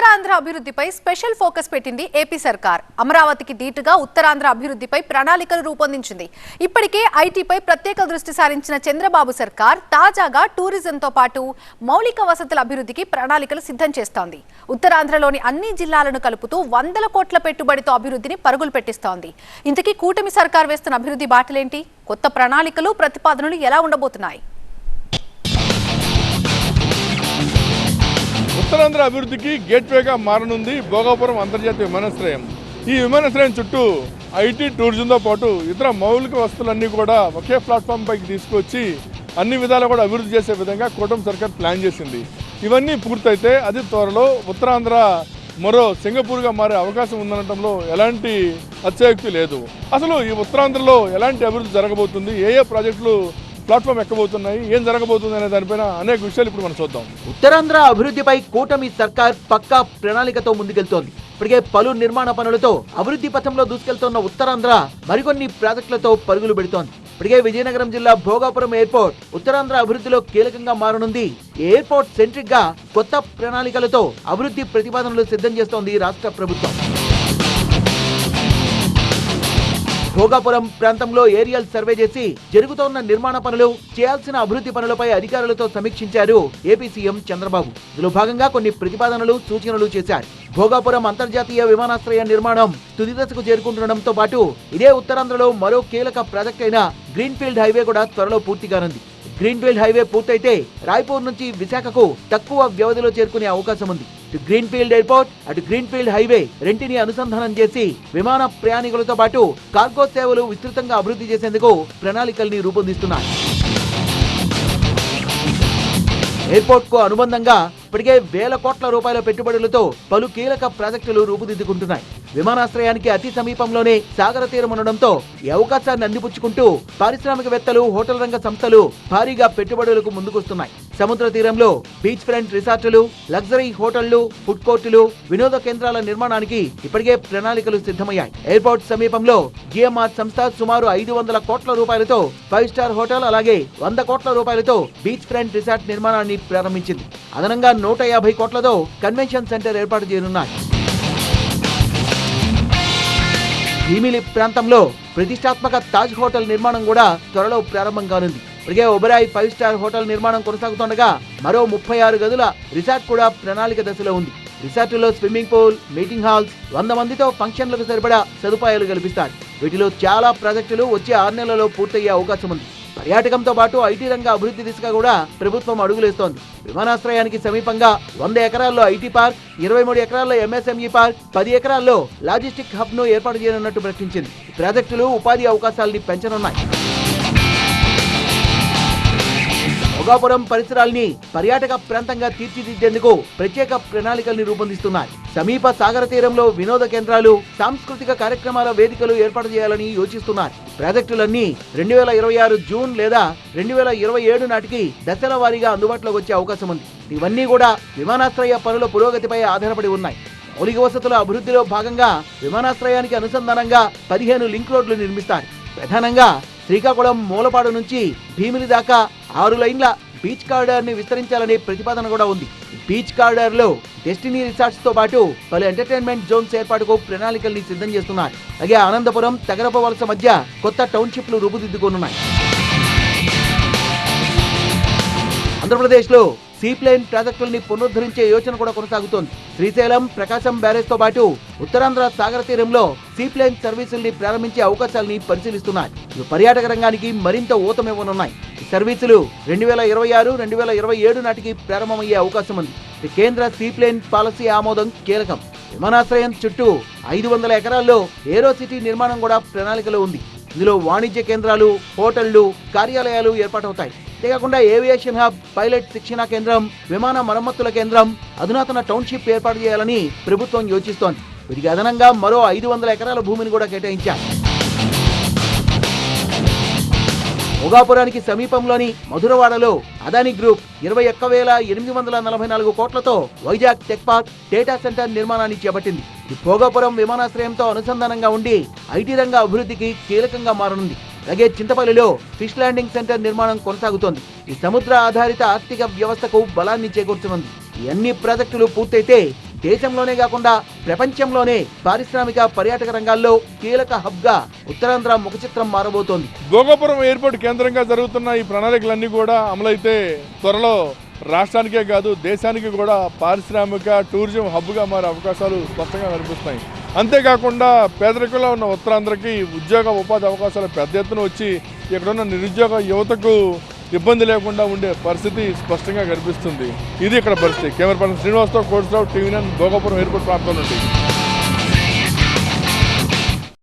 ఉత్తరాంధ్ర అభివృద్ధిపై special focus పెట్టింది AP సర్కార్. అమరావతికి దీటుగా ఉత్తరాంధ్ర అభివృద్ధిపై ప్రణాళికలు రూపొందించింది. ఇప్పటికే ఐటీపై ప్రత్యేక దృష్టి సారించిన చంద్రబాబు సర్కార్ తాజాగా టూరిజంతో పాటు మౌలిక వసతుల అభివృద్ధికి ప్రణాళికలు సిద్ధం చేస్తోంది. ఉత్తరాంధ్రలోని అన్ని జిల్లాలను కలుపుతూ 100 కోట్ల పెట్టుబడితో అభివృద్ధిని పరుగులు పెట్టిస్తోంది. ఇంతకీ కూటమి సర్కార్ వేస్తున్న అభివృద్ధి బాటలేంటి? కొత్త ప్రణాళికలు, ప్రతిపాదనలు ఎలా ఉండబోతున్నాయి? ఉత్తరాంధ్ర అభివృద్ధికి గేట్వేగా మారనుంది భోగాపురం అంతర్జాతీయ విమానాశ్రయం. ఈ విమానాశ్రయం చుట్టూ ఐటీ, టూరిజంతో పాటు ఇతర మౌలిక వసతులన్నీ కూడా ఒకే ప్లాట్ఫామ్ పైకి తీసుకొచ్చి అన్ని విధాలు కూడా అభివృద్ధి చేసే విధంగా కూటమి సర్కార్ ప్లాన్ చేసింది. ఇవన్నీ పూర్తయితే అది త్వరలో ఉత్తరాంధ్ర మరో సింగపూర్గా మారే అవకాశం ఉందనడంలో ఎలాంటి అత్యయుక్తి లేదు. అసలు ఈ ఉత్తరాంధ్రలో ఎలాంటి అభివృద్ధి జరగబోతుంది, ఏ ఏ ప్రాజెక్టులు ప్లాట్ఫామ్ ఎక్కబోతున్నాయి, ఏం జరగబోతుంది అనే దానిపైన అనేక విషయాలు ఇప్పుడు మనం చూద్దాం. ఉత్తరాంధ్ర అభివృద్ధిపై కూటమి సర్కార్ పక్కా ప్రణాళికతో ముందుకెళ్తోంది. ఇప్పటికే పలు నిర్మాణ పనులతో అభివృద్ధి పథంలో దూసుకెళ్తున్న ఉత్తరాంధ్ర మరికొన్ని ప్రాజెక్టులతో పరుగులు పెడుతోంది. ఇప్పటికే విజయనగరం జిల్లా భోగాపురం ఎయిర్పోర్ట్ ఉత్తరాంధ్ర అభివృద్ధిలో కీలకంగా మారనుంది. ఎయిర్పోర్ట్ సెంట్రిక్ గా కొత్త ప్రణాళికలతో అభివృద్ధి ప్రతిపాదనలు సిద్ధం చేస్తోంది రాష్ట్ర ప్రభుత్వం. భోగాపురం ప్రాంతంలో ఏరియల్ సర్వే చేసి జరుగుతోన్న నిర్మాణ పనులు, చేయాల్సిన అభివృద్ధి పనులపై అధికారులతో సమీక్షించారు ఏపీ సీఎం చంద్రబాబు. ఇందులో భాగంగా కొన్ని ప్రతిపాదనలు, సూచనలు చేశారు. భోగాపురం అంతర్జాతీయ విమానాశ్రయ నిర్మాణం తుది దశకు చేరుకుంటుండటంతో పాటు ఇదే ఉత్తరాంధ్రలో మరో కీలక ప్రాజెక్ట్ అయిన గ్రీన్ఫీల్డ్ హైవే కూడా త్వరలో పూర్తి కానుంది. గ్రీన్ఫీల్డ్ హైవే పూర్తయితే రాయ్పూర్ నుంచి విశాఖకు తక్కువ వ్యవధిలో చేరుకునే అవకాశం ఉంది. ఇటు గ్రీన్ఫీల్డ్ ఎయిర్పోర్ట్, అటు గ్రీన్ఫీల్డ్ హైవే రెంటిని అనుసంధానం చేసి విమాన ప్రయాణికులతో పాటు కార్గో సేవలు విస్తృతంగా అభివృద్ధి చేసేందుకు ప్రణాళికల్ని రూపొందిస్తున్నారు. ఎయిర్పోర్ట్ కు అనుబంధంగా ఇప్పటికే వేల కోట్ల రూపాయల పెట్టుబడులతో పలు కీలక ప్రాజెక్టులు రూపుదిద్దుకుంటున్నాయి. విమానాశ్రయానికి అతి సమీపంలోనే సాగర తీరం ఉండడంతో ఈ అవకాశాన్ని అందిపుచ్చుకుంటూ పారిశ్రామికవేత్తలు, హోటల్ రంగ సంస్థలు భారీగా పెట్టుబడులకు ముందుకొస్తున్నాయి. సముద్ర తీరంలో బీచ్ ఫ్రంట్ రిసార్టులు, లగ్జరీ హోటళ్లు, ఫుడ్ కోర్టులు, వినోద కేంద్రాల నిర్మాణానికి ఇప్పటికే ప్రణాళికలు సిద్ధమయ్యాయి. ఎయిర్పోర్ట్ సమీపంలో జిఎంఆర్ సంస్థ సుమారు 500 కోట్ల రూపాయలతో 5 స్టార్ హోటల్, అలాగే 100 కోట్ల రూపాయలతో బీచ్ ఫ్రంట్ రిసార్ట్ నిర్మాణాన్ని ప్రారంభించింది. అదనంగా 150 కోట్లతో కన్వెన్షన్ సెంటర్ ఏర్పాటు చేయనున్నారు. భీమిలి ప్రాంతంలో ప్రతిష్టాత్మక తాజ్ హోటల్ నిర్మాణం కూడా త్వరలో ప్రారంభం కానుంది. ఇప్పటికే ఒబెరాయ్ 5 స్టార్ హోటల్ నిర్మాణం కొనసాగుతుండగా మరో 36 గదుల రిసార్ట్ కూడా ప్రణాళిక దశలో ఉంది. రిసార్టులో స్విమ్మింగ్ పూల్, మీటింగ్ హాల్స్, 100 మందితో ఫంక్షన్లకు సరిపడా సదుపాయాలు కల్పిస్తారు. వీటిలో చాలా ప్రాజెక్టులు వచ్చే 6 నెలల్లో పూర్తయ్యే అవకాశం ఉంది. పర్యాటకంతో పాటు ఐటీ రంగ అభివృద్ధి దిశగా కూడా ప్రభుత్వం అడుగులేస్తోంది. విమానాశ్రయానికి సమీపంగా 100 ఎకరాల్లో ఐటీ పార్క్, 23 ఎకరాల్లో ఎంఎస్ఎంఈ పార్క్, 10 ఎకరాల్లో లాజిస్టిక్ హబ్ ను ఏర్పాటు చేయనున్నట్టు ప్రకటించింది. ప్రాజెక్టులు ఉపాధి అవకాశాలని పెంచనున్నాయి. భోగాపురం పరిసరాల్ని పర్యాటక ప్రాంతంగా తీర్చిదిద్దేందుకు ప్రత్యేక ప్రణాళికల్ని రూపొందిస్తున్నారు. సమీప సాగర తీరంలో వినోద కేంద్రాలు, సాంస్కృతిక కార్యక్రమాల వేదికలు ఏర్పాటు చేయాలని యోచిస్తున్నారు. ప్రాజెక్టులన్నీ 2026 జూన్ లేదా 2027 నాటికి దశల వారీగా అందుబాటులోకి వచ్చే అవకాశం ఉంది. ఇవన్నీ కూడా విమానాశ్రయ పనుల పురోగతిపై ఆధారపడి ఉన్నాయి. మౌలిక వసతుల అభివృద్ధిలో భాగంగా విమానాశ్రయానికి అనుసంధానంగా 15 లింక్ రోడ్లు నిర్మిస్తారు. ప్రధానంగా శ్రీకాకుళం మూలపాడు నుంచి భీమిలి దాకా 6 లైన్ల బీచ్ కారిడార్ ని విస్తరించాలనే ప్రతిపాదన కూడా ఉంది. బీచ్ కారిడార్ లో డెస్టినీ రిసార్ట్స్ తో పాటు పలు ఎంటర్టైన్మెంట్ జోన్స్ ఏర్పాటుకు ప్రణాళికల్ని సిద్ధం చేస్తున్నారు. అలాగే ఆనందపురం, తగరప వలస మధ్య కొత్త టౌన్షిప్లు రూపుదిద్దుకోనున్నాయి. ఆంధ్రప్రదేశ్ లో సీప్లైన్ ప్రాజెక్టుల్ని పునరుద్ధరించే యోచన కూడా కొనసాగుతోంది. శ్రీశైలం, ప్రకాశం బ్యారేజ్ తో పాటు ఉత్తరాంధ్ర సాగర తీరంలో సీప్లైన్ సర్వీసుల్ని ప్రారంభించే అవకాశాలని పరిశీలిస్తున్నారు. ఇవి పర్యాటక రంగానికి మరింత ఊతమివ్వనున్నాయి. ఈ సర్వీసులు 2026, 2027 నాటికి ప్రారంభమయ్యే అవకాశం ఉంది. కేంద్ర సీప్లైన్ పాలసీ ఆమోదం కీలకం. విమానాశ్రయం చుట్టూ 500 ఎకరాల్లో ఏరో సిటీ నిర్మాణం కూడా ప్రణాళికలో ఉంది. ఇందులో వాణిజ్య కేంద్రాలు, హోటళ్లు, కార్యాలయాలు ఏర్పాటవుతాయి. అంతేకాకుండా ఏవియేషన్ హబ్, పైలట్ శిక్షణ కేంద్రం, విమాన మరమ్మతుల కేంద్రం, అధునాతన టౌన్షిప్ ఏర్పాటు చేయాలని ప్రభుత్వం యోచిస్తోంది. వీటికి అదనంగా మరో 500 ఎకరాల భూమిని కూడా కేటాయించారు. భోగాపురానికి సమీపంలోని మధురవాడలో అదానీ గ్రూప్ 21,844 కోట్లతో Vizag tech park, data centre నిర్మాణాన్ని చేపట్టింది. ఇది భోగాపురం విమానాశ్రయంతో అనుసంధానంగా ఉండి ఐటీ రంగ అభివృద్ధికి కీలకంగా మారనుంది. అలాగే చింతపల్లిలో ఫిష్ ల్యాండింగ్ సెంటర్ నిర్మాణం కొనసాగుతోంది. ఈ సముద్ర ఆధారిత ఆర్థిక వ్యవస్థకు బలాన్ని చేకూర్చనుంది. ఈ అన్ని ప్రాజెక్టులు పూర్తయితే దేశంలోనే కాకుండా ప్రపంచంలోనే పారిశ్రామిక పర్యాటక రంగాల్లో కీలక హబ్గా ఉత్తరాంధ్ర ముఖచిత్రం మారబోతోంది. భోగాపురం ఎయిర్పోర్ట్ కేంద్రంగా జరుగుతున్న ఈ ప్రణాళికలన్నీ కూడా అమలైతే త్వరలో రాష్ట్రానికే కాదు దేశానికి కూడా పారిశ్రామిక టూరిజం హబ్గా మారే అవకాశాలు స్పష్టంగా కనిపిస్తున్నాయి. అంతేకాకుండా పేదరికంలో ఉన్న ఉత్తరాంధ్రకి ఉద్యోగ ఉపాధి అవకాశాలు పెద్ద ఎత్తున వచ్చి ఇక్కడున్న నిరుద్యోగ యువతకు ఇబ్బంది లేకుండా ఉండే పరిస్థితి స్పష్టంగా కనిపిస్తుంది. ఇది ఇక్కడ పరిస్థితి. కెమెరా పర్సన్ శ్రీనివాస్తో కోటిరావు, టీవీ9 భోగాపురం ఎయిర్పోర్ట్ ప్రాంతం నుండి.